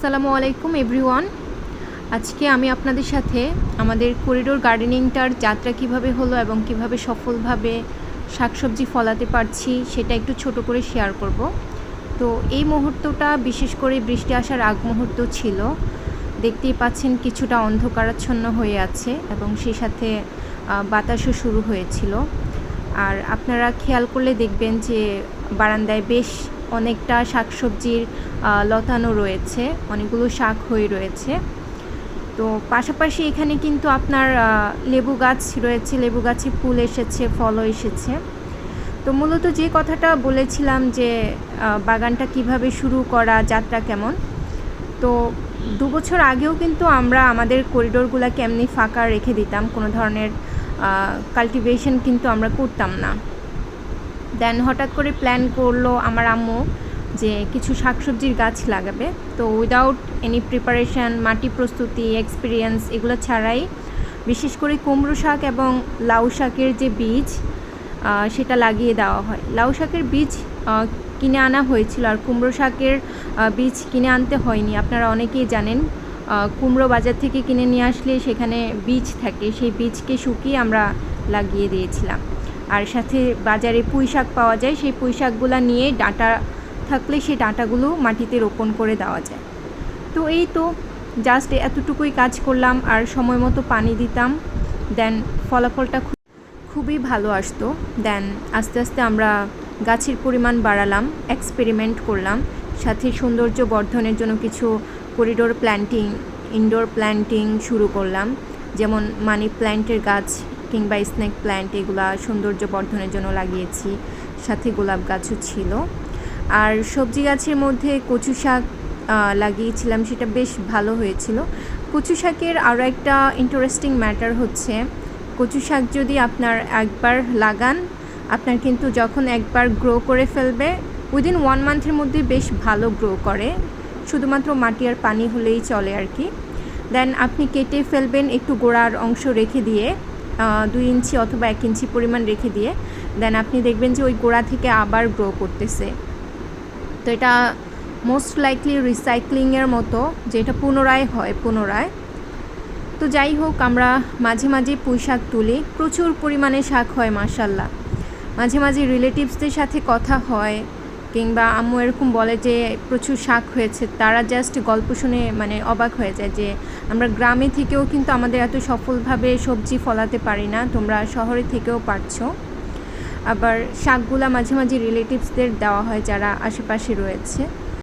আসসালামু আলাইকুম এভরিওয়ান। আজকে আমি আপনাদের সাথে আমাদের করিডোর গার্ডেনিংটার যাত্রা কিভাবে হলো এবং কিভাবে সফলভাবে শাকসবজি ফলাতে পারছি সেটা একটু ছোট করে শেয়ার করব। তো এই মুহূর্তটা বিশেষ করে বৃষ্টি আসার আগ মুহূর্ত ছিল। দেখতেই পাচ্ছেন কিছুটা অন্ধকারাচ্ছন্ন হয়ে আছে এবং সেই সাথে বাতাসও শুরু হয়েছিল। আর আপনারা খেয়াল করলে দেখবেন যে বারান্দায় বেশ অনেকটা শাকসবজির লতানো রয়েছে, অনেকগুলো শাক হয়ে রয়েছে। তো পাশাপাশি এখানে কিন্তু আপনার লেবু গাছ রয়েছে, লেবু গাছে ফুল এসেছে, ফলও এসেছে। তো মূলত যে কথাটা বলেছিলাম যে বাগানটা কিভাবে শুরু করা, যাত্রা কেমন। তো 2 বছর আগেও কিন্তু আমরা আমাদের করিডোরগুলোকে এমনি ফাঁকা রেখে দিতাম, কোনো ধরনের কাল্টিভেশন কিন্তু আমরা করতাম না। দেন হঠাৎ করে প্ল্যান করলো আমার আম্মু যে কিছু শাকসবজির গাছ লাগাবে। তো উইদাউট এনি প্রিপারেশান, মাটি প্রস্তুতি, এক্সপিরিয়েন্স এগুলো ছাড়াই বিশেষ করে কুমড়ো শাক এবং লাউ শাকের যে বীজ সেটা লাগিয়ে দেওয়া হয়। লাউ শাকের বীজ কিনে আনা হয়েছিল, আর কুমড়ো শাকের বীজ কিনে আনতে হয়নি। আপনারা অনেকেই জানেন কুমড়ো বাজার থেকে কিনে নিয়ে আসলে সেখানে বীজ থাকে, সেই বীজকে শুকিয়ে আমরা লাগিয়ে দিয়েছিলাম। আর সাথে বাজারে পুঁই শাক পাওয়া যায়, সেই পুঁই শাকগুলো নিয়ে ডাঁটা থাকলে সেই ডাঁটাগুলো মাটিতে রোপণ করে দেওয়া যায়। তো এই তো জাস্ট এতটুকুই কাজ করলাম, আর সময় মতো পানি দিতাম। দেন ফলাফলটা খুবই ভালো আসতো। দেন আস্তে আস্তে আমরা গাছের পরিমাণ বাড়ালাম, এক্সপেরিমেন্ট করলাম, সাথে সৌন্দর্য বর্ধনের জন্য কিছু করিডোর প্ল্যান্টিং, ইনডোর প্ল্যান্টিং শুরু করলাম। যেমন মানি প্ল্যান্টের গাছ কিংবা স্নেক প্ল্যান্ট, এগুলা সৌন্দর্য বর্ধনের জন্য লাগিয়েছি, সাথে গোলাপ গাছও ছিল। আর সবজি গাছের মধ্যে কচু শাক লাগিয়েছিলাম, সেটা বেশ ভালো হয়েছিল। কচু শাকের আরও একটা ইন্টারেস্টিং ম্যাটার হচ্ছে, কচু শাক যদি আপনার একবার লাগান, আপনার কিন্তু যখন একবার গ্রো করে ফেলবে উইদিন 1 মান্থের মধ্যে বেশ ভালো গ্রো করে, শুধুমাত্র মাটি আর পানি হলেই চলে আর কি। দেন আপনি কেটে ফেলবেন একটু গোড়ার অংশ রেখে দিয়ে, 2 ইঞ্চি অথবা 1 ইঞ্চি পরিমাণ রেখে দিয়ে, দেন আপনি দেখবেন যে ওই গোড়া থেকে আবার গ্রো করতেছে। তো এটা মোস্ট লাইকলি রিসাইক্লিংয়ের মতো, যে এটা পুনরায় হয়, পুনরায়। তো যাই হোক, আমরা মাঝে মাঝে পুঁই শাক তুলি, প্রচুর পরিমাণে শাক হয় মাশাল্লাহ। মাঝে মাঝে রিলেটিভসদের সাথে কথা হয়, কিংবা আম্মু এরকম বলে যে প্রচুর শাক হয়েছে, তারা জাস্ট গল্প শুনে মানে অবাক হয়ে যায় যে আমরা গ্রামে থেকেও কিন্তু আমাদের এত সফলভাবে সবজি ফলাতে পারি না, তোমরা শহরে থেকেও পারছো। আবার শাকগুলা মাঝে মাঝে রিলেটিভসদের দেওয়া হয় যারা আশেপাশে রয়েছে।